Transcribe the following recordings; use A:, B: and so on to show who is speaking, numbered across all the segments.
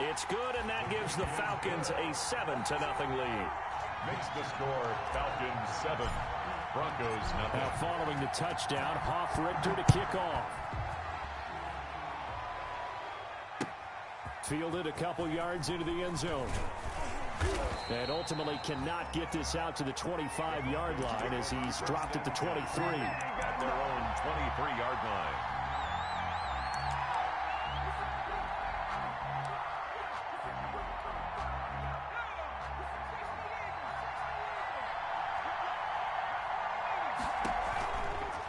A: It's good, and that gives the Falcons a 7-0 lead.
B: Makes the score Falcons 7, Broncos 0.
A: Now following the touchdown, Hofrichter to kick off. Fielded a couple yards into the end zone. And ultimately cannot get this out to the 25-yard line as he's dropped at the 23.
B: At their own 23-yard line.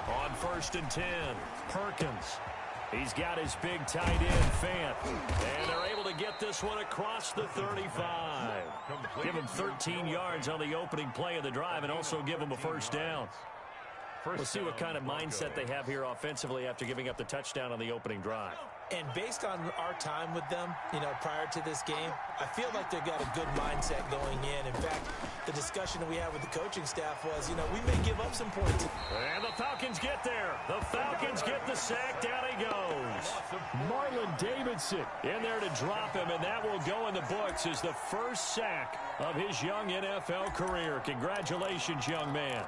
A: On 1st and 10, Perkins. He's got his big tight end, Fant. And they're able to get this one across the 35. Give him 13 yards on the opening play of the drive and also give him a first down. We'll see what kind of mindset they have here offensively after giving up the touchdown on the opening drive.
C: And based on our time with them, prior to this game, I feel like they've got a good mindset going in. In fact, the discussion that we had with the coaching staff was, we may give up some points.
A: And the Falcons get there. The Falcons get the sack. Down he goes. Marlon Davidson in there to drop him, and that will go in the books as the first sack of his young NFL career. Congratulations, young man.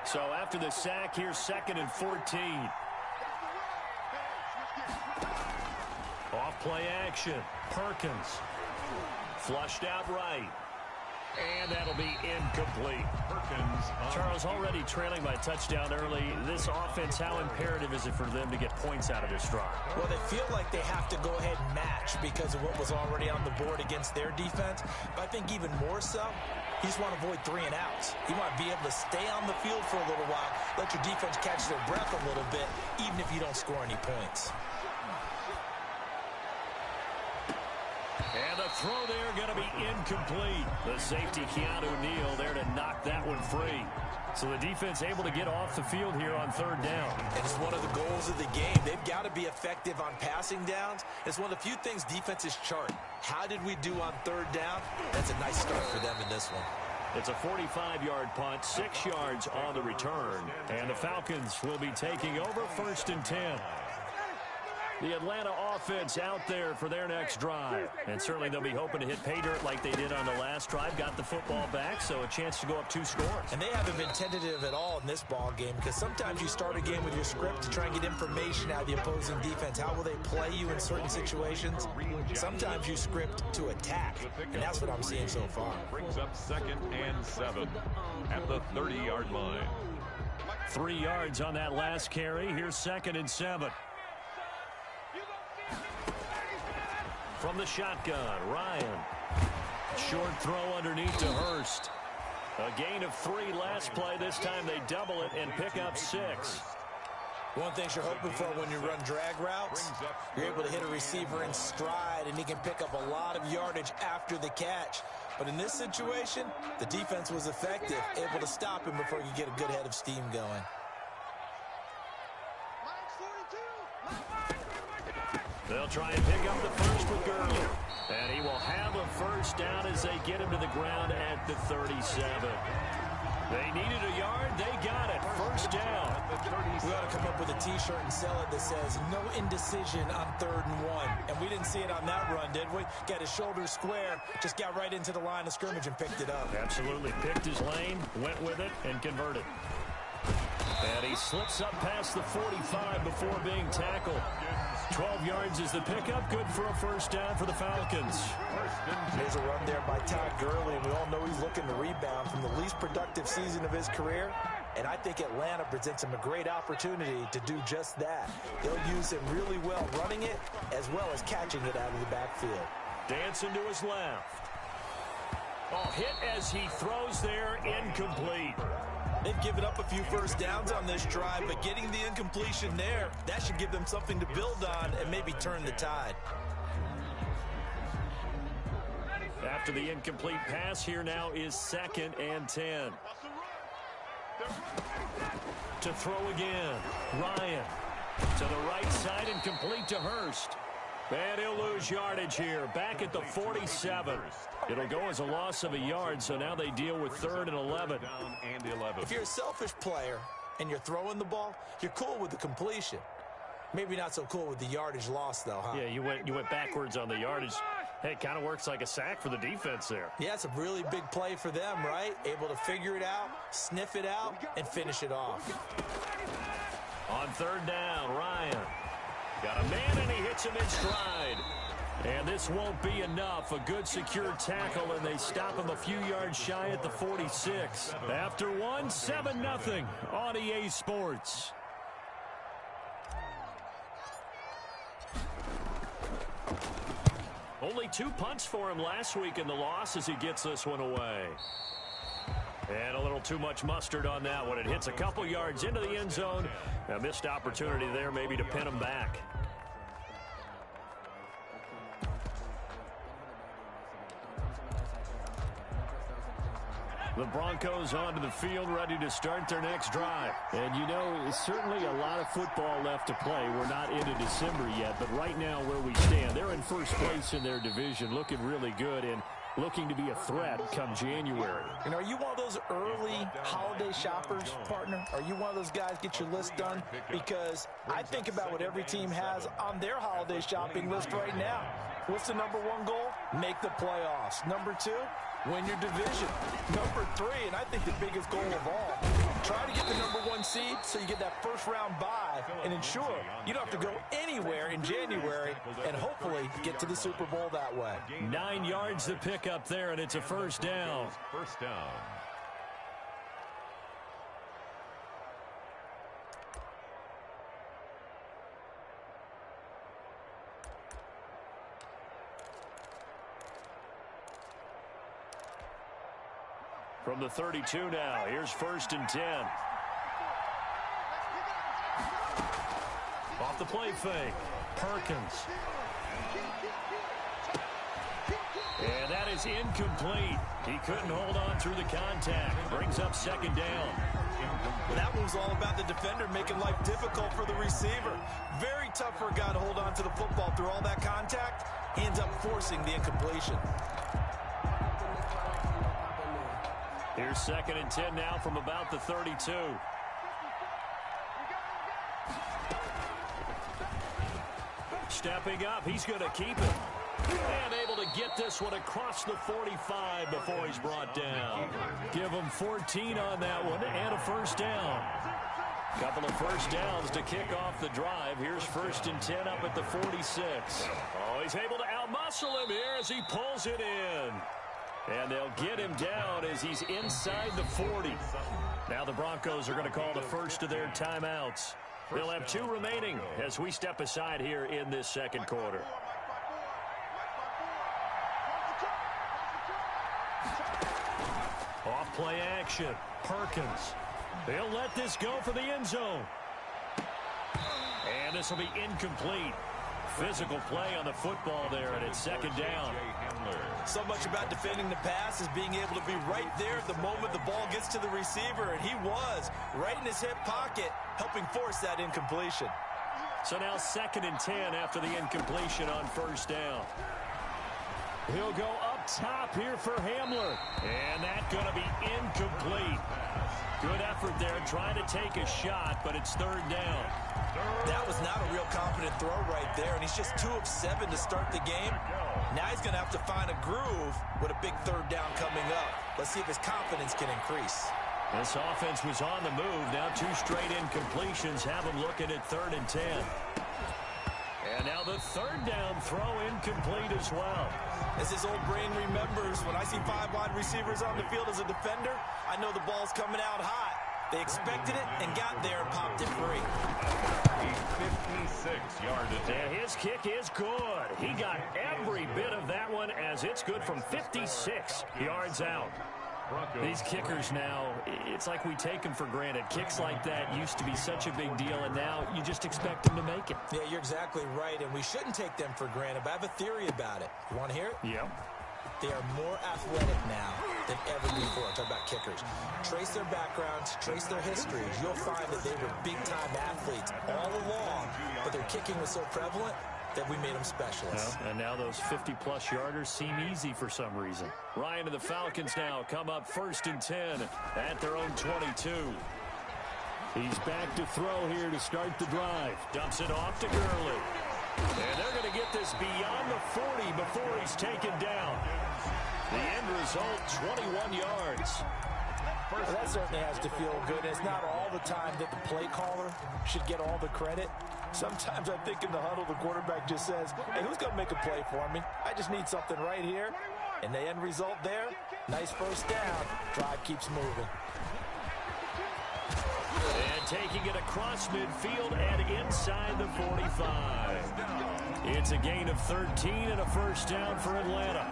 A: So after the sack, here's 2nd and 14. Off play action. Perkins. Flushed out right. And that'll be incomplete.
B: Perkins.
A: Charles, already trailing by a touchdown early. This offense, how imperative is it for them to get points out of this drive?
C: Well, they feel like they have to go ahead and match because of what was already on the board against their defense. But I think even more so, you just want to avoid 3 and outs. You want to be able to stay on the field for a little while, let your defense catch their breath a little bit, even if you don't score any points.
A: And the throw there going to be incomplete. The safety, Keanu Neal, there to knock that one free. So the defense able to get off the field here on 3rd down.
C: And it's one of the goals of the game. They've got to be effective on passing downs. It's one of the few things defenses chart. How did we do on 3rd down? That's a nice start for them in this one.
A: It's a 45-yard punt, 6 yards on the return. And the Falcons will be taking over 1st and 10. The Atlanta offense out there for their next drive. And certainly they'll be hoping to hit pay dirt like they did on the last drive. Got the football back, so a chance to go up 2 scores.
C: And they haven't been tentative at all in this ball game because sometimes you start a game with your script to try and get information out of the opposing defense. How will they play you in certain situations? Sometimes you script to attack, and that's what I'm seeing so far.
B: Brings up 2nd and 7 at the 30-yard line.
A: 3 yards on that last carry. Here's 2nd and 7. From the shotgun, Ryan. Short throw underneath to Hurst. A gain of 3 last play. This time they double it and pick up 6.
C: One thing you're hoping for when you run drag routes, you're able to hit a receiver in stride, and he can pick up a lot of yardage after the catch. But in this situation, the defense was effective, able to stop him before you get a good head of steam going.
A: They'll try and pick up the first with Gurley. And he will have a first down as they get him to the ground at the 37. They needed a yard. They got it. First down.
C: We ought to come up with a T-shirt and sell it that says, no indecision on 3rd and 1. And we didn't see it on that run, did we? Got his shoulders square, just got right into the line of scrimmage and picked it up.
A: Absolutely. Picked his lane, went with it, and converted. And he slips up past the 45 before being tackled. 12 yards is the pickup. Good for a first down for the Falcons.
C: There's a run there by Todd Gurley, and we all know he's looking to rebound from the least productive season of his career. And I think Atlanta presents him a great opportunity to do just that. They'll use him really well running it as well as catching it out of the backfield.
A: Dancing to his left. Oh, hit as he throws there, incomplete.
C: They've given up a few first downs on this drive, but getting the incompletion there, that should give them something to build on and maybe turn the tide.
A: After the incomplete pass, here now is 2nd and 10. To throw again, Ryan. To the right side and complete to Hurst. And he'll lose yardage here, back at the 47. It'll go as a loss of a yard, so now they deal with 3rd and 11.
C: If you're a selfish player and you're throwing the ball, you're cool with the completion. Maybe not so cool with the yardage loss, though, huh?
A: Yeah, you went backwards on the yardage. Hey, it kind of works like a sack for the defense there.
C: Yeah, it's a really big play for them, right? Able to figure it out, sniff it out, and finish it off.
A: On third down, Ryan. Got a man, and he hits him in stride. And this won't be enough. A good secure tackle, and they stop him a few yards shy at the 46. After 7-0 on EA Sports. Only 2 punts for him last week in the loss as he gets this one away. And a little too much mustard on that one. It hits a couple yards into the end zone. A missed opportunity there maybe to pin him back. The Broncos onto the field, ready to start their next drive. And, you know, certainly a lot of football left to play. We're not into December yet, but right now where we stand, they're in first place in their division, looking really good and looking to be a threat come January.
C: And are you one of those early holiday shoppers, partner? Are you one of those guys get your list done? Because I think about what every team has on their holiday shopping list right now. What's the number 1 goal? Make the playoffs. Number 2, win your division. Number 3, and I think the biggest goal of all, try to get the number 1 seed so you get that first round bye and ensure you don't have to go anywhere in January and hopefully get to the Super Bowl that way.
A: 9 yards to pick up there, and it's a first down.
B: First down.
A: From the 32 now, here's 1st and 10. Off the play fake, Perkins. And that is incomplete. He couldn't hold on through the contact. Brings up 2nd down.
C: That one was all about the defender making life difficult for the receiver. Very tough for a guy to hold on to the football through all that contact. He ends up forcing the incompletion.
A: Here's 2nd and 10 now from about the 32. Stepping up, he's going to keep it. And able to get this one across the 45 before he's brought down. Give him 14 on that one and a first down. Couple of first downs to kick off the drive. Here's 1st and 10 up at the 46. Oh, he's able to outmuscle him here as he pulls it in. And they'll get him down as he's inside the 40. Now the Broncos are going to call the first of their timeouts. They'll have 2 remaining as we step aside here in this 2nd quarter. Off play action. Perkins. They'll let this go for the end zone. And this will be incomplete. Physical play on the football there, and it's 2nd down.
C: So much about defending the pass is being able to be right there at the moment the ball gets to the receiver, and he was right in his hip pocket, helping force that incompletion.
A: So now 2nd and 10 after the incompletion on 1st down. He'll go up top here for Hamler, and that's going to be incomplete. Good effort there, trying to take a shot, but it's 3rd down.
C: That was not a real confident throw right there, and he's just 2 of 7 to start the game. Now he's going to have to find a groove with a big 3rd down coming up. Let's see if his confidence can increase.
A: This offense was on the move. Now 2 straight incompletions have him looking at 3rd and 10. And now the 3rd down throw incomplete as well.
C: As his old brain remembers, when I see 5 wide receivers on the field as a defender, I know the ball's coming out hot. They expected it and got there and popped it free.
B: A 56-yard attempt.
A: And his kick is good. He got every bit of that one as it's good from 56 yards out. These kickers now, it's like we take them for granted. Kicks like that used to be such a big deal, and now you just expect them to make it.
C: Yeah, you're exactly right, and we shouldn't take them for granted, but I have a theory about it. You want to hear it?
A: Yep.
C: They are more athletic now than ever before. I'm talking about kickers. Trace their backgrounds, trace their histories. You'll find that they were big-time athletes all along, but their kicking was so prevalent that we made them specialists.
A: Well, and now those 50-plus yarders seem easy for some reason. Ryan and the Falcons now come up 1st and 10 at their own 22. He's back to throw here to start the drive. Dumps it off to Gurley. And they're going to get this beyond the 40 before he's taken down. The end result, 21 yards.
C: Well, that certainly has to feel good. It's not all the time that the play caller should get all the credit. Sometimes I think in the huddle, the quarterback just says, hey, who's going to make a play for me? I just need something right here. And the end result there, nice first down. Drive keeps moving.
A: And taking it across midfield and inside the 45. It's a gain of 13 and a first down for Atlanta.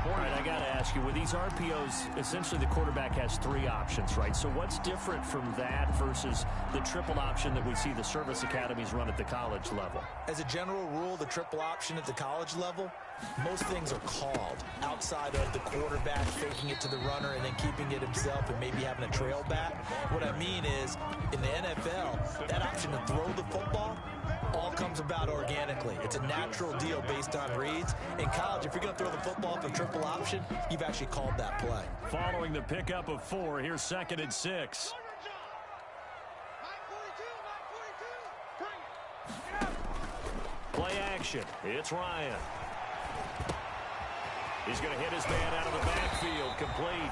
A: All right, I got to ask you, with these RPOs, essentially the quarterback has three options, right? So what's different from that versus the triple option that we see the service academies run at the college level?
C: As a general rule, the triple option at the college level, most things are called outside of the quarterback faking it to the runner and then keeping it himself and maybe having a trail back. What I mean is, in the NFL, that option to throw the football all comes about organically. It's a natural deal based on reads. In college, if you're going to throw the football for triple option, you've actually called that play.
A: Following the pickup of 4, here's 2nd and 6. Play action. It's Ryan. He's going to hit his man out of the backfield, complete.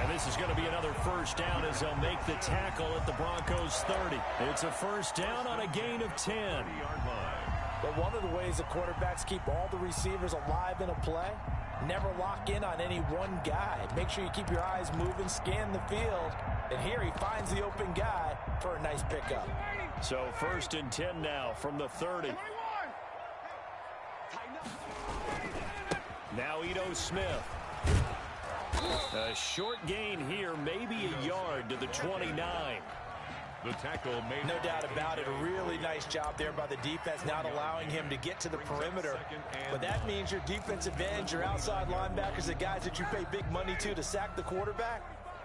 A: And this is going to be another first down as they'll make the tackle at the Broncos 30. It's a first down on a gain of 10.
C: But one of the ways the quarterbacks keep all the receivers alive in a play, never lock in on any one guy. Make sure you keep your eyes moving, scan the field. And here he finds the open guy for a nice pickup.
A: So 1st and 10 now from the 30. Now Ito Smith. A short gain here, maybe a yard to the 29.
B: The tackle made.
C: No doubt about it. A really nice job there by the defense, not allowing him to get to the perimeter. But that means your defensive ends, your outside linebackers, the guys that you pay big money to sack the quarterback,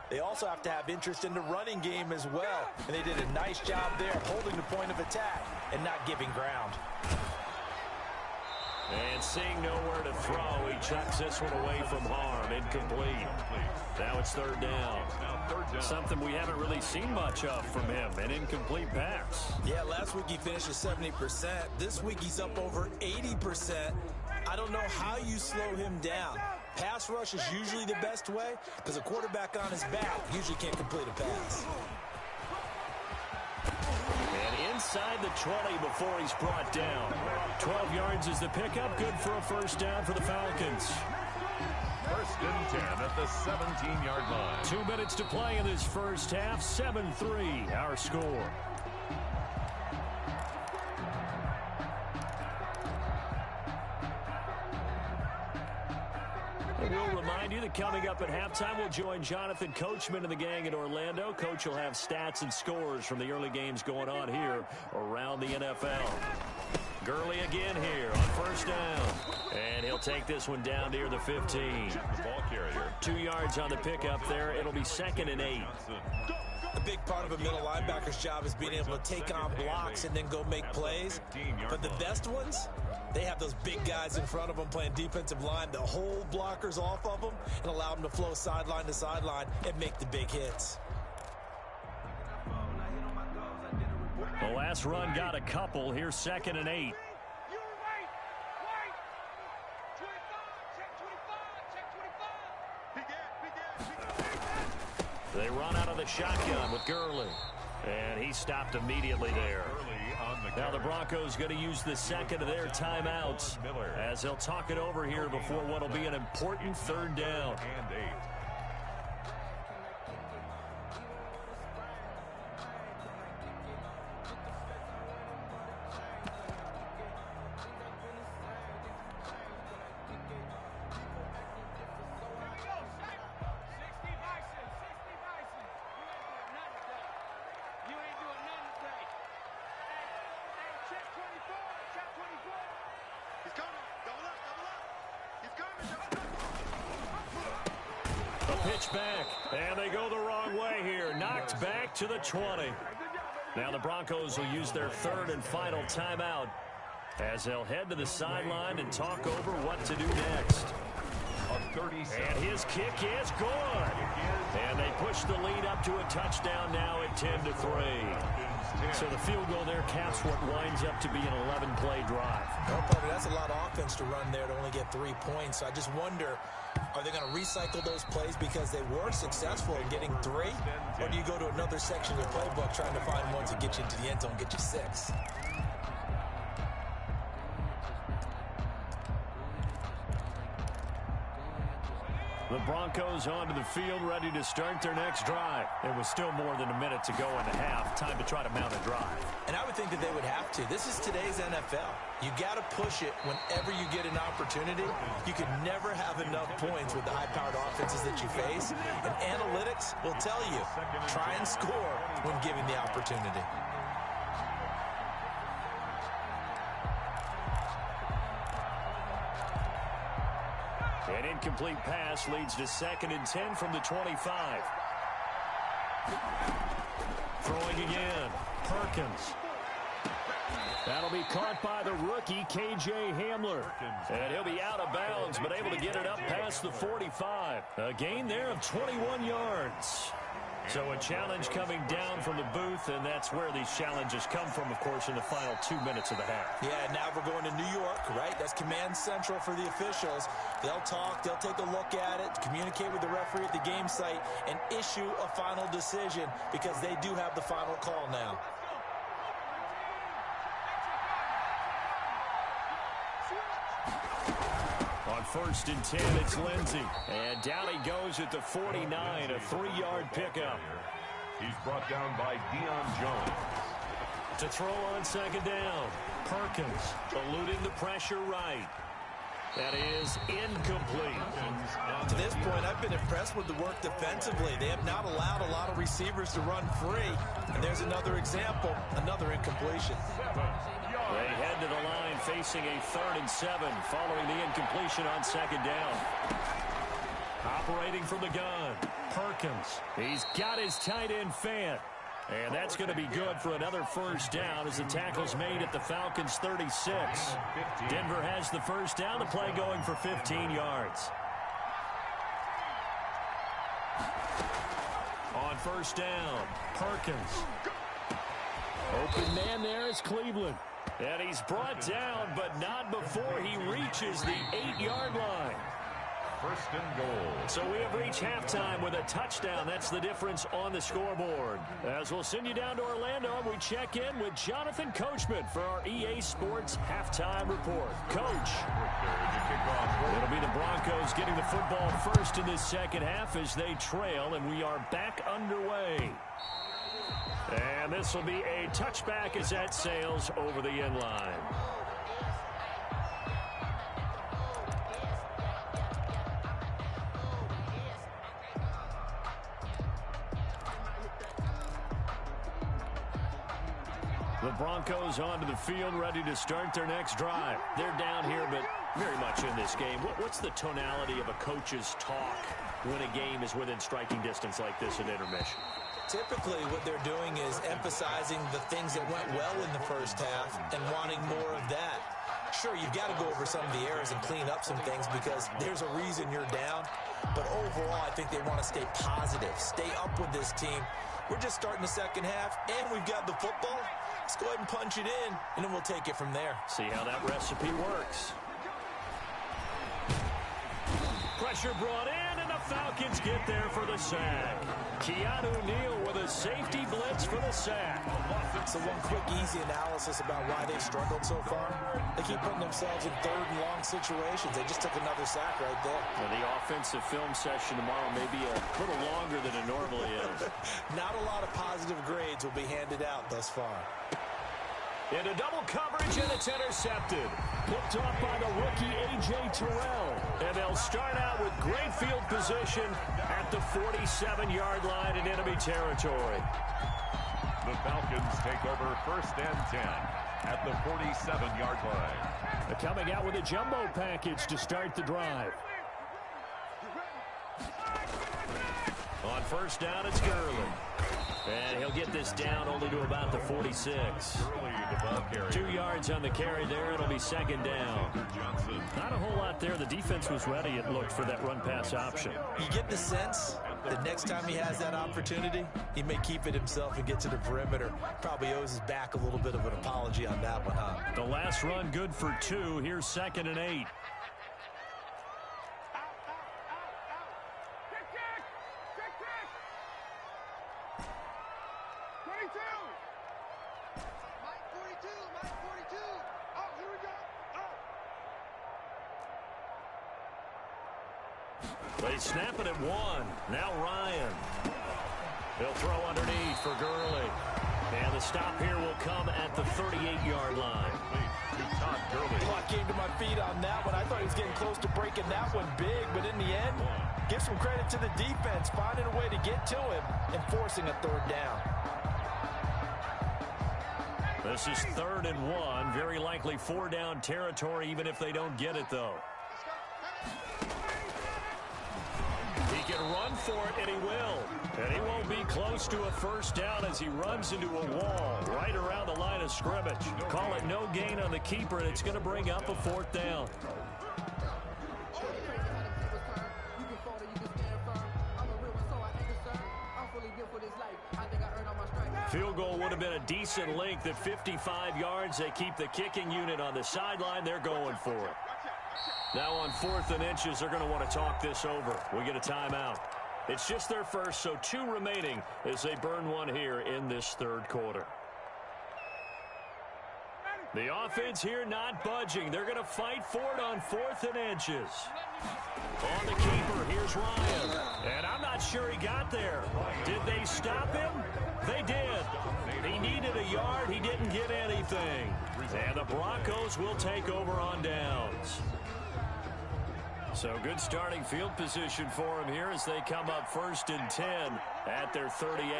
C: they also have to have interest in the running game as well. And they did a nice job there holding the point of attack and not giving ground.
A: And seeing nowhere to throw, he chucks this one away from harm. Incomplete. Now it's 3rd down. Something we haven't really seen much of from him, an incomplete pass.
C: Yeah, last week he finished at 70%. This week he's up over 80%. I don't know how you slow him down. Pass rush is usually the best way because a quarterback on his back usually can't complete a pass.
A: And inside the 20 before he's brought down. 12 yards is the pickup. Good for a first down for the Falcons.
B: 1st and 10 at the 17-yard line.
A: 2 minutes to play in this first half. 7-3 our score. We'll remind you that coming up at halftime, we'll join Jonathan Coachman and the gang in Orlando. Coach will have stats and scores from the early games going on here around the NFL. Gurley again here on first down. And he'll take this one down near the 15.
B: The ball carrier.
A: 2 yards on the pickup there. It'll be 2nd and 8.
C: A big part of a middle linebacker's job is being able to take on blocks and then go make plays. But the best ones, they have those big guys in front of them playing defensive line that hold blockers off of them and allow them to flow sideline to sideline and make the big hits.
A: The last run got a couple. Here's 2nd and 8. They run out of the shotgun with Gurley. And he stopped immediately there. Now the Broncos going to use the second of their timeouts as they'll talk it over here before what will be an important 3rd down.
B: And 8.
A: Pitch back, and they go the wrong way here. Knocked back to the 20. Now the Broncos will use their 3rd and final timeout as they'll head to the sideline and talk over what to do next.
B: 37.
A: And his kick is good. And they push the lead up to a touchdown now at 10-3. So the field goal there caps what winds up to be an 11-play drive.
C: No, Parker, that's a lot of offense to run there to only get 3 points. I just wonder, are they going to recycle those plays because they were successful in getting 3? Or do you go to another section of the playbook trying to find ones that get you into the end zone, get you 6?
A: The Broncos onto the field, ready to start their next drive. There was still more than a minute to go in the half. Time to try to mount a drive.
C: And I would think that they would have to. This is today's NFL. You got to push it whenever you get an opportunity. You can never have enough points with the high-powered offenses that you face. And analytics will tell you, try and score when given the opportunity.
A: An incomplete pass leads to 2nd and 10 from the 25. Throwing again. Perkins. That'll be caught by the rookie, K.J. Hamler. And he'll be out of bounds, but able to get it up past the 45. A gain there of 21 yards. So a challenge coming down from the booth, and that's where these challenges come from, of course, in the final 2 minutes of the half.
C: Yeah, now we're going to New York, right? That's command central for the officials. They'll talk, they'll take a look at it, communicate with the referee at the game site, and issue a final decision because they do have the final call now.
A: On 1st and 10, it's Lindsey. And down he goes at the 49, a 3-yard pickup.
B: He's brought down by Deion Jones.
A: To throw on 2nd down, Perkins eluding the pressure right. That is incomplete.
C: To this point, I've been impressed with the work defensively. They have not allowed a lot of receivers to run free. And there's another example, another incompletion.
A: They head to the line facing a 3rd and 7 following the incompletion on 2nd down. Operating from the gun, Perkins. He's got his tight end Fant. And that's going to be good for another 1st down as the tackle's made at the Falcons' 36. Denver has the 1st down, the play going for 15 yards. On 1st down, Perkins. Open man there is Cleveland. And he's brought down, but not before he reaches the 8-yard line.
B: 1st and goal.
A: So we have reached halftime with a touchdown. That's the difference on the scoreboard. As we'll send you down to Orlando, we check in with Jonathan Coachman for our EA Sports Halftime Report. Coach. It'll be the Broncos getting the football first in this 2nd half as they trail, and we are back underway. And this will be a touchback as that sails over the end line. The Broncos onto the field, ready to start their next drive. They're down here, but very much in this game. What's the tonality of a coach's talk when a game is within striking distance like this at intermission?
C: Typically, what they're doing is emphasizing the things that went well in the 1st half and wanting more of that. Sure, you've got to go over some of the errors and clean up some things because there's a reason you're down. But overall, I think they want to stay positive, stay up with this team. We're just starting the 2nd half, and we've got the football. Let's go ahead and punch it in, and then we'll take it from there.
A: See how that recipe works. Pressure brought in, and the Falcons get there for the sack. Keanu Neal with a safety blitz for the sack.
C: So one quick, easy analysis about why they've struggled so far. They keep putting themselves in 3rd and long situations. They just took another sack right there.
A: Well, the offensive film session tomorrow may be a little longer than it normally is.
C: Not a lot of positive grades will be handed out thus far.
A: Into double coverage, and it's intercepted. Picked off by the rookie A.J. Terrell. And they'll start out with great field position at the 47-yard line in enemy territory.
B: The Falcons take over 1st and 10 at the 47-yard line.
A: They're coming out with a jumbo package to start the drive. On 1st down, it's Gurley. And he'll get this down only to about the 46. 2 yards on the carry there. It'll be second down. Not a whole lot there. The defense was ready, it looked, for that run-pass option.
C: You get the sense that next time he has that opportunity, he may keep it himself and get to the perimeter. Probably owes his back a little bit of an apology on that one, huh?
A: The last run good for 2. Here's 2nd and 8. They snap it at 1. Now Ryan. He'll throw underneath for Gurley. And the stop here will come at the 38-yard line.
C: I came to my feet on that one. I thought he was getting close to breaking that one big, but in the end, give some credit to the defense, finding a way to get to him and forcing a 3rd down.
A: This is 3rd and 1. Very likely 4-down territory, even if they don't get it, though. He can run for it, and he will. And he won't be close to a 1st down as he runs into a wall right around the line of scrimmage. Call it no gain on the keeper, and it's going to bring up a 4th down. Field goal would have been a decent length at 55 yards. They keep the kicking unit on the sideline. They're going for it. Now on 4th and inches, they're going to want to talk this over. We get a timeout. It's just their first, so 2 remaining as they burn one here in this 3rd quarter. The offense here not budging. They're going to fight for it on 4th and inches. On the keeper, here's Ryan. And I'm not sure he got there. Did they stop him? They did. He needed a yard. He didn't get anything. And the Broncos will take over on downs. So good starting field position for him here as they come up 1st and 10 at their 38.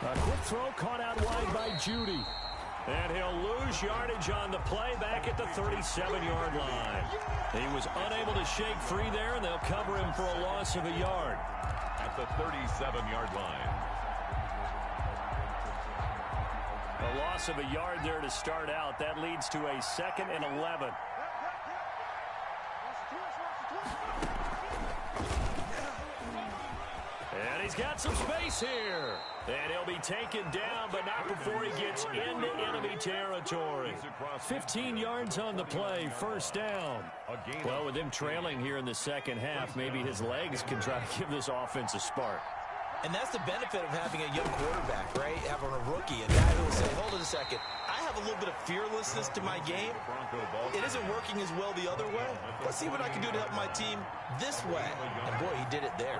A: A quick throw caught out wide by Judy. And he'll lose yardage on the play back at the 37-yard line. He was unable to shake free there, and they'll cover him for a loss of a yard.
B: At the 37-yard line.
A: A loss of a yard there to start out. That leads to a 2nd and 11. And he's got some space here. And he'll be taken down, but not before he gets into enemy territory. 15 yards on the play, 1st down. Well, with him trailing here in the 2nd half, maybe his legs can try to give this offense a spark.
C: And that's the benefit of having a young quarterback, right? Having a rookie, a guy who will say, hold it a second, I have a little bit of fearlessness to my game. It isn't working as well the other way. Let's see what I can do to help my team this way. And boy, he did it there.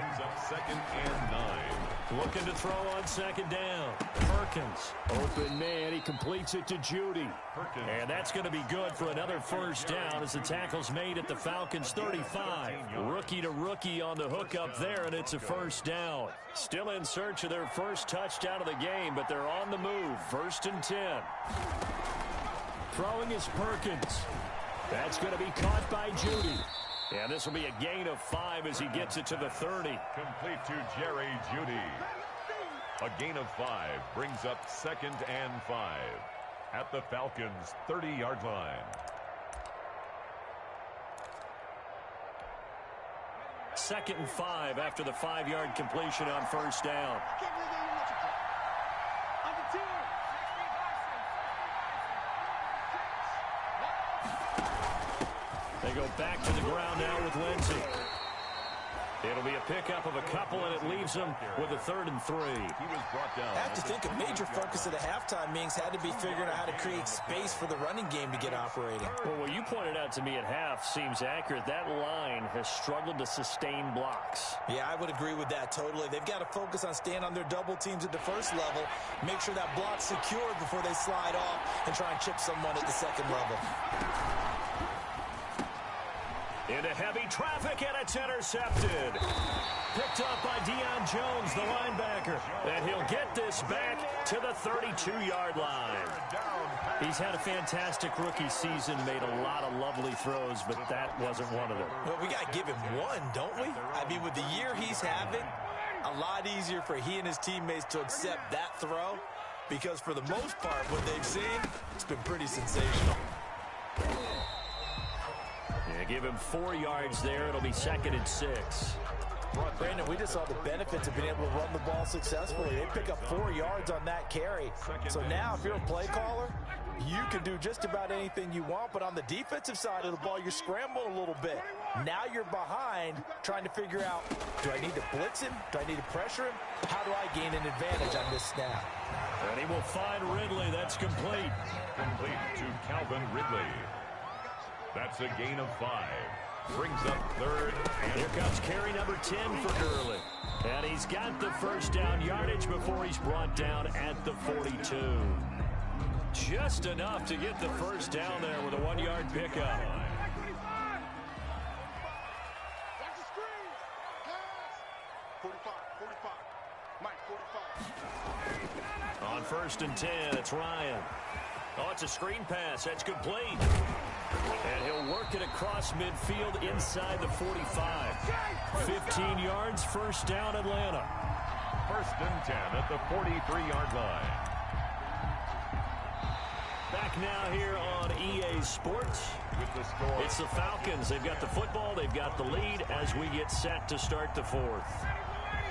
B: 2nd and 9.
A: Looking to throw on 2nd down. Perkins, open man. He completes it to Judy. And that's going to be good for another 1st down as the tackle's made at the Falcons' 35. Rookie to rookie on the hook up there, and it's a 1st down. Still in search of their first touchdown of the game, but they're on the move. 1st and 10. Throwing is Perkins. That's going to be caught by Judy. And this will be a gain of 5 as he gets it to the 30.
B: Complete to Jerry Judy. A gain of 5 brings up 2nd and 5 at the Falcons' 30-yard line.
A: 2nd and 5 after the 5-yard completion on 1st down. They go back to the ground now with Lindsey. It'll be a pickup of a couple, and it leaves them with a 3rd and 3.
B: He was brought down.
C: I have to think a major focus of the halftime meetings had to be figuring out how to create space for the running game to get operating.
A: Well, what you pointed out to me at half seems accurate. That line has struggled to sustain blocks.
C: Yeah, I would agree with that totally. They've got to focus on staying on their double teams at the 1st level, make sure that block's secured before they slide off and try and chip someone at the 2nd level.
A: Into heavy traffic, and it's intercepted. Picked up by Deion Jones, the linebacker. And he'll get this back to the 32-yard line. He's had a fantastic rookie season, made a lot of lovely throws, but that wasn't one of them.
C: Well, we got to give him one, don't we? I mean, with the year he's having, a lot easier for he and his teammates to accept that throw, because for the most part, what they've seen, it's been pretty sensational.
A: Yeah, give him 4 yards there. It'll be 2nd and 6.
C: Brandon, we just saw the benefits of being able to run the ball successfully. They pick up 4 yards on that carry. So now if you're a play caller, you can do just about anything you want. But on the defensive side of the ball, you're scrambling a little bit. Now you're behind trying to figure out, do I need to blitz him? Do I need to pressure him? How do I gain an advantage on this snap?
A: And he will find Ridley. That's complete.
B: Complete to Calvin Ridley. That's a gain of 5. Brings up 3rd.
A: Here comes carry number 10 for Gurley. And he's got the first down yardage before he's brought down at the 42. Just enough to get the first down there with a 1-yard pickup. On 1st and 10, it's Ryan. Oh, it's a screen pass. That's complete. And he'll work it across midfield inside the 45. 15 yards, first down, Atlanta.
B: 1st and 10 at the 43-yard line.
A: Back now here on EA Sports.
B: With the score.
A: It's the Falcons. They've got the football. They've got the lead as we get set to start the 4th.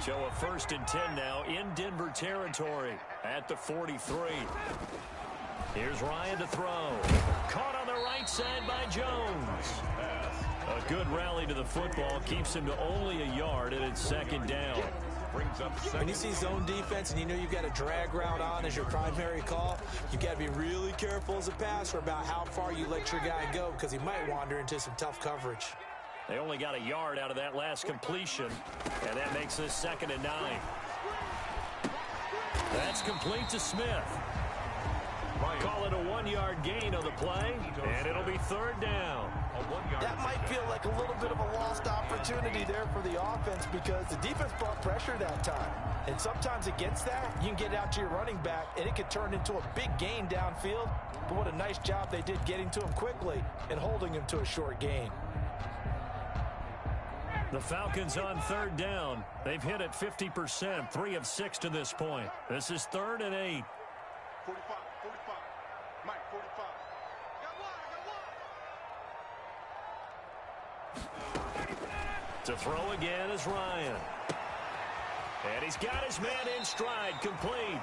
A: So a 1st and 10 now in Denver territory at the 43. Here's Ryan to throw. Caught on the right side by Jones. A good rally to the football. Keeps him to only a yard, and it's 2nd down.
B: Brings up 2nd.
C: When you see zone defense and you know you've got a drag route on as your primary call, you've got to be really careful as a passer about how far you let your guy go, because he might wander into some tough coverage.
A: They only got a yard out of that last completion, and that makes this 2nd and 9. That's complete to Smith. Call it a 1-yard gain on the play, and it'll be 3rd down.
C: That might feel like a little bit of a lost opportunity there for the offense, because the defense brought pressure that time. And sometimes against that, you can get out to your running back, and it could turn into a big gain downfield. But what a nice job they did getting to him quickly and holding him to a short gain.
A: The Falcons on 3rd down. They've hit it 50%, 3 of 6 to this point. This is 3rd and 8.
D: 45, Mike, 45.
A: To throw again is Ryan. And he's got his man in stride, complete.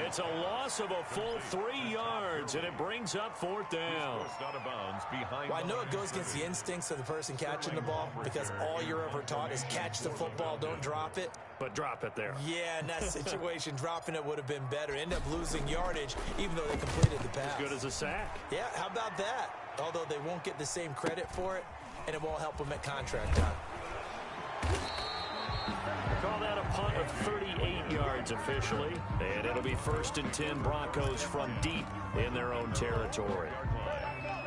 A: It's a loss of a full 3 yards, and it brings up 4th down.
B: Out of bounds behind.
C: Well, I know it goes against the instincts of the person catching the ball, because all you're ever taught is catch the football, don't drop it.
A: But drop it there.
C: Yeah, in that situation, dropping it would have been better. End up losing yardage, even though they completed the pass.
A: As good as a sack.
C: Yeah, how about that? Although they won't get the same credit for it, and it won't help them at contract time.
A: Call that a punt of 38 yards officially. And it'll be 1st and 10 Broncos from deep in their own territory.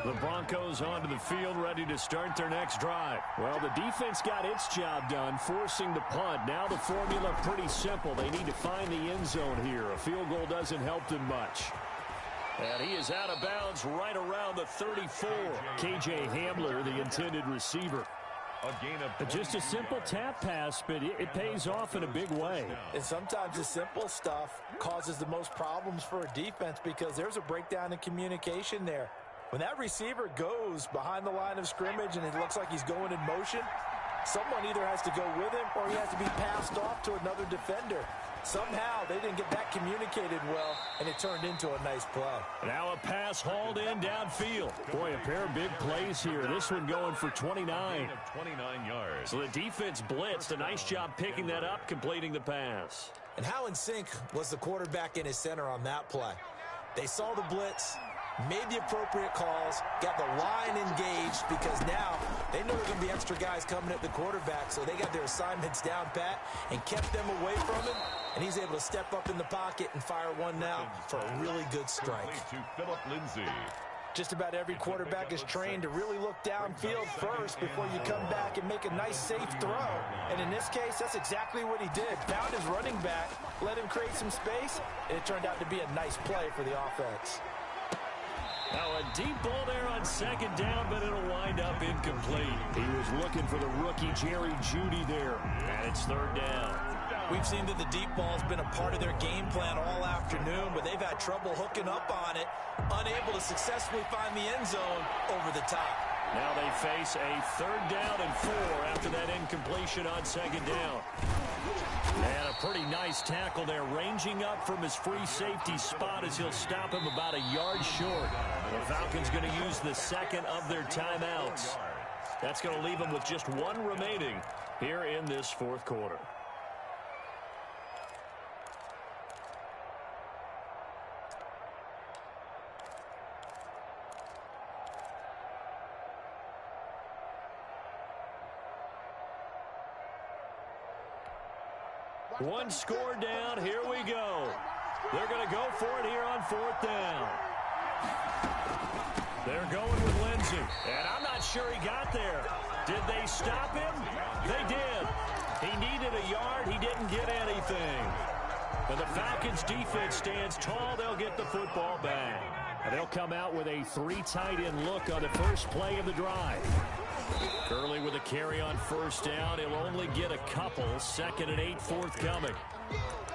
A: The Broncos onto the field, ready to start their next drive. Well, the defense got its job done, forcing the punt. Now the formula pretty simple. They need to find the end zone here. A field goal doesn't help them much. And he is out of bounds right around the 34. KJ Hamler, the intended receiver.
B: A gain of
A: Just a simple tap pass, but it pays off in a big way.
C: And sometimes the simple stuff causes the most problems for a defense, because there's a breakdown in communication there. When that receiver goes behind the line of scrimmage and it looks like he's going in motion, someone either has to go with him or he has to be passed off to another defender. Somehow they didn't get that communicated well, and it turned into a nice play.
A: Now a pass hauled in downfield. Boy, a pair of big plays here. This one going for 29.
B: gain of 29 yards.
A: So the defense blitzed. A nice job picking that up, completing the pass.
C: And how in sync was the quarterback in his center on that play? They saw the blitz, made the appropriate calls, got the line engaged, because now they know there's going to be extra guys coming at the quarterback, so they got their assignments down pat and kept them away from him, and he's able to step up in the pocket and fire one now for a really good strike.
B: To Philip Lindsay.
C: Just about every quarterback is trained to really look downfield first before you come back and make a nice, safe throw. And in this case, that's exactly what he did. Found his running back, let him create some space, and it turned out to be a nice play for the offense.
A: Now a deep ball there on second down, but it'll wind up incomplete. He was looking for the rookie Jerry Jeudy there, and it's third down.
C: We've seen that the deep ball's been a part of their game plan all afternoon, but they've had trouble hooking up on it, unable to successfully find the end zone over the top.
A: Now they face a third down and 4 after that incompletion on second down. And a pretty nice tackle there, ranging up from his free safety spot as he'll stop him about a yard short. The Falcons going to use the second of their timeouts. That's going to leave them with just one remaining here in this fourth quarter. One score down. Here we go. They're going to go for it here on fourth down. They're going with Lindsey. And I'm not sure he got there. Did they stop him? They did. He needed a yard. He didn't get anything. And the Falcons defense stands tall. They'll get the football back. And they'll come out with a 3 tight end look on the first play of the drive. Gurley with a carry on first down. He'll only get a couple. 2nd and 8 forthcoming.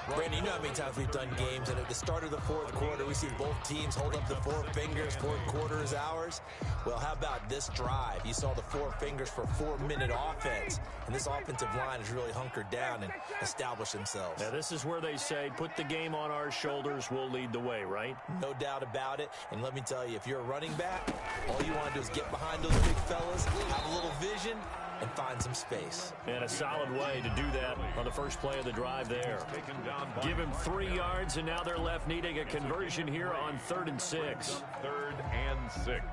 C: Brandon, you know how many times we've done games, and at the start of the fourth quarter, we see both teams hold up the 4 fingers. Fourth quarter is ours. Well, how about this drive? You saw the 4 fingers for 4-minute offense, and this offensive line has really hunkered down and established themselves.
A: Now, this is where they say, put the game on our shoulders, we'll lead the way, right?
C: No doubt about it, and let me tell you, if you're a running back, all you want to do is get behind those big fellas, have a little vision, and find some space.
A: And a solid way to do that on the first play of the drive there. Give him 3 yards, and now they're left needing a conversion here on 3rd and 6.
B: 3rd and 6.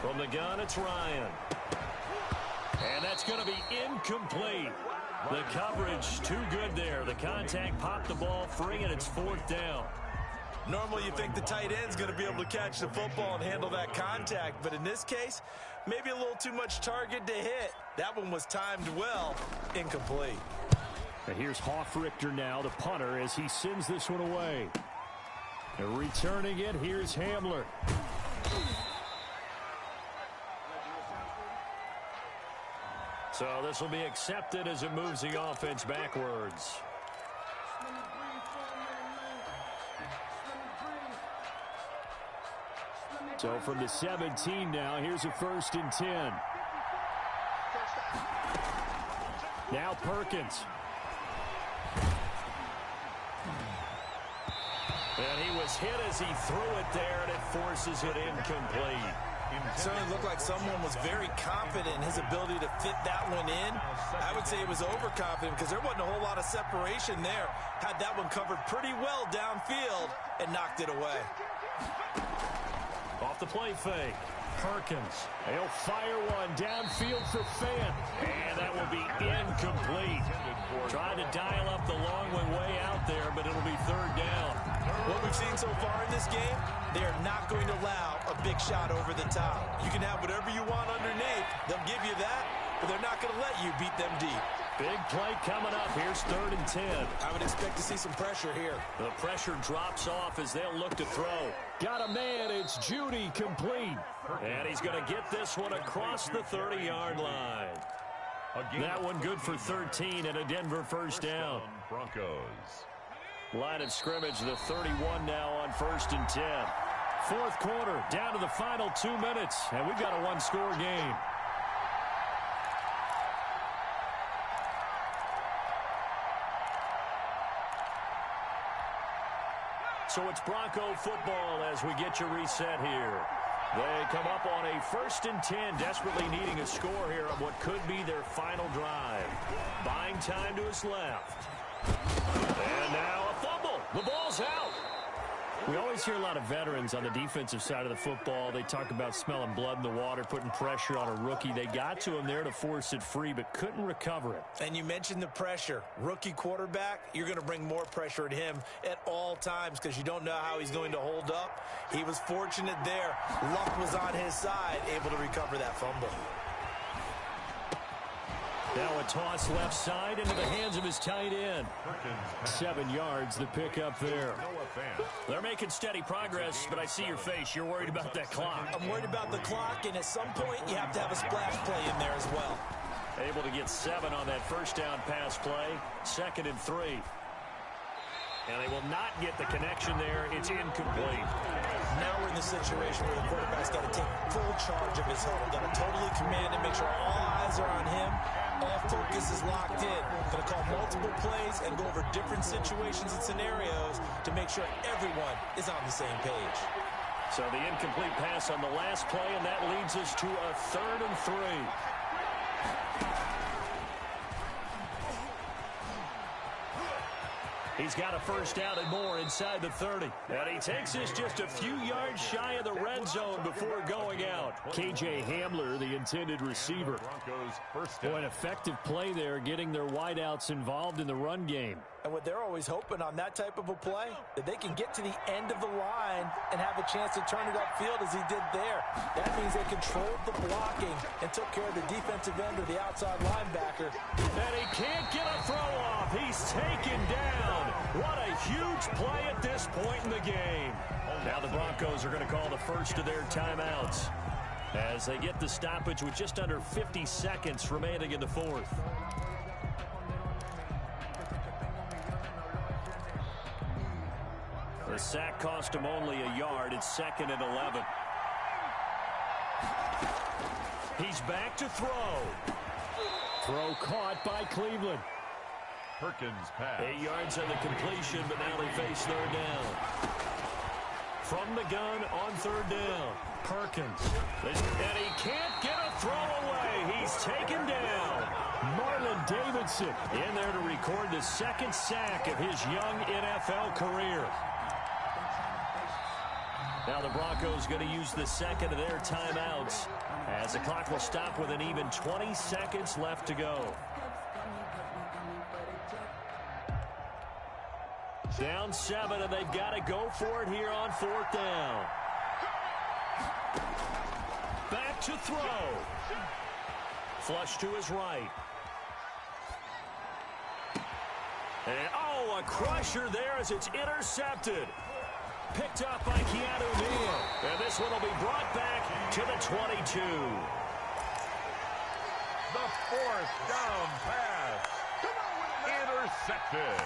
A: From the gun, it's Ryan. And that's going to be incomplete. The coverage too good there. The contact popped the ball free, and it's 4th down.
C: Normally you think the tight end's going to be able to catch the football and handle that contact, but in this case, maybe a little too much target to hit. That one was timed well. Incomplete.
A: And here's Hofrichter now, the punter, as he sends this one away. And returning it, here's Hamler. So this will be accepted as it moves the offense backwards. So from the 17 now, here's a 1st and 10. Now Perkins. And he was hit as he threw it there, and it forces it incomplete.
C: It certainly looked like someone was very confident in his ability to fit that one in. I would say he was overconfident because there wasn't a whole lot of separation there. Had that one covered pretty well downfield and knocked it away.
A: Off the play fake. Perkins. He'll fire one downfield for Fant. And that will be incomplete. Tried to dial up the long one way out there, but it'll be 3rd down.
C: What we've seen so far in this game, they are not going to allow a big shot over the top. You can have whatever you want underneath. They'll give you that, but they're not going to let you beat them deep.
A: Big play coming up. Here's 3rd and 10.
C: I would expect to see some pressure here.
A: The pressure drops off as they'll look to throw. Got a man. It's Jeudy, complete. And he's going to get this one across the 30-yard line. That one good for 13 and a Denver 1st down.
B: Broncos.
A: Line of scrimmage, the 31 now on 1st and 10. Fourth quarter, down to the final 2 minutes, and we've got a 1-score game. So it's Bronco football as we get you reset here. They come up on a 1st and 10, desperately needing a score here on what could be their final drive. Buying time to his left. And now a fumble. The ball's out. We always hear a lot of veterans on the defensive side of the football. They talk about smelling blood in the water, putting pressure on a rookie. They got to him there to force it free, but couldn't recover it.
C: And you mentioned the pressure. Rookie quarterback, you're going to bring more pressure at him at all times because you don't know how he's going to hold up. He was fortunate there. Luck was on his side, able to recover that fumble.
A: Now a toss left side into the hands of his tight end. 7 yards, the pickup there. They're making steady progress, but I see your face. You're worried about that clock.
C: I'm worried about the clock, and at some point you have to have a splash play in there as well.
A: Able to get 7 on that first down pass play. 2nd and 3. And they will not get the connection there. It's incomplete.
C: Now we're in the situation where the quarterback's got to take full charge of his huddle. Got to totally command and make sure all eyes are on him. All focus is locked in. Going to call multiple plays and go over different situations and scenarios to make sure everyone is on the same page.
A: So the incomplete pass on the last play, and that leads us to a 3rd and 3. He's got a first down and more inside the 30. And he takes this just a few yards shy of the red zone before going out. KJ Hamler, the intended receiver. Boy, an effective play there, getting their wideouts involved in the run game.
C: And what they're always hoping on that type of a play, that they can get to the end of the line and have a chance to turn it upfield as he did there. That means they controlled the blocking and took care of the defensive end or the outside linebacker.
A: And he can't get a throw off. He's taken down. What a huge play at this point in the game. Now the Broncos are going to call the first of their timeouts as they get the stoppage with just under 50 seconds remaining in the 4th. The sack cost him only a yard. It's 2nd and 11. He's back to throw. Throw caught by Cleveland.
B: Perkins pass.
A: 8 yards on the completion, but now they face 3rd down. From the gun on 3rd down. Perkins. And he can't get a throw away. He's taken down. Marlon Davidson in there to record the 2nd sack of his young NFL career. Now the Broncos going to use the 2nd of their timeouts as the clock will stop with an even 20 seconds left to go. Down 7, and they've got to go for it here on 4th down. Back to throw. Flush to his right. And, oh, a crusher there as it's intercepted. Picked up by Keanu Neal. And this one will be brought back to the 22.
B: The 4th down pass. Intercepted.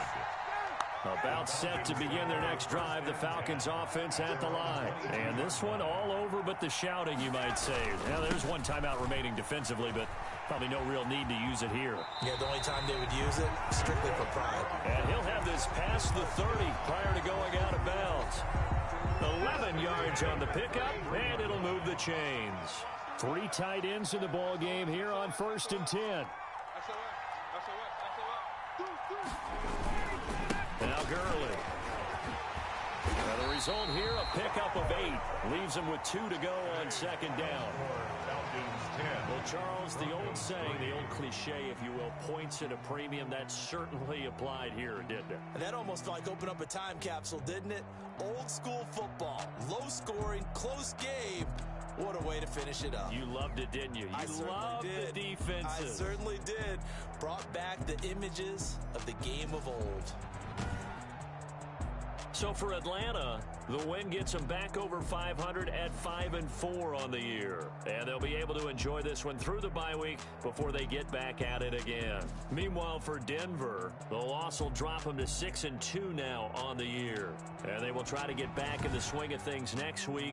A: About set to begin their next drive, the Falcons offense at the line. And this one all over but the shouting, you might say. Now, there's one timeout remaining defensively, but probably no real need to use it here.
C: Yeah, the only time they would use it, strictly for pride.
A: And he'll have this past the 30 prior to going out of bounds. 11 yards on the pickup, and it'll move the chains. 3 tight ends in the ball game here on 1st and 10. Now Gurley. And the result here, a pickup of 8. Leaves him with 2 to go on 2nd down.
B: Falcons 10.
A: Well, Charles, the old saying, the old cliche, if you will, points at a premium, that certainly applied here, didn't it?
C: And that almost like opened up a time capsule, didn't it? Old school football, low scoring, close game. What a way to finish it up.
A: You loved it, didn't you? You loved the defenses.
C: I certainly did. Brought back the images of the game of old.
A: So for Atlanta, the win gets them back over 500 at 5-4 on the year. And they'll be able to enjoy this one through the bye week before they get back at it again. Meanwhile, for Denver, the loss will drop them to 6-2 now on the year. And they will try to get back in the swing of things next week.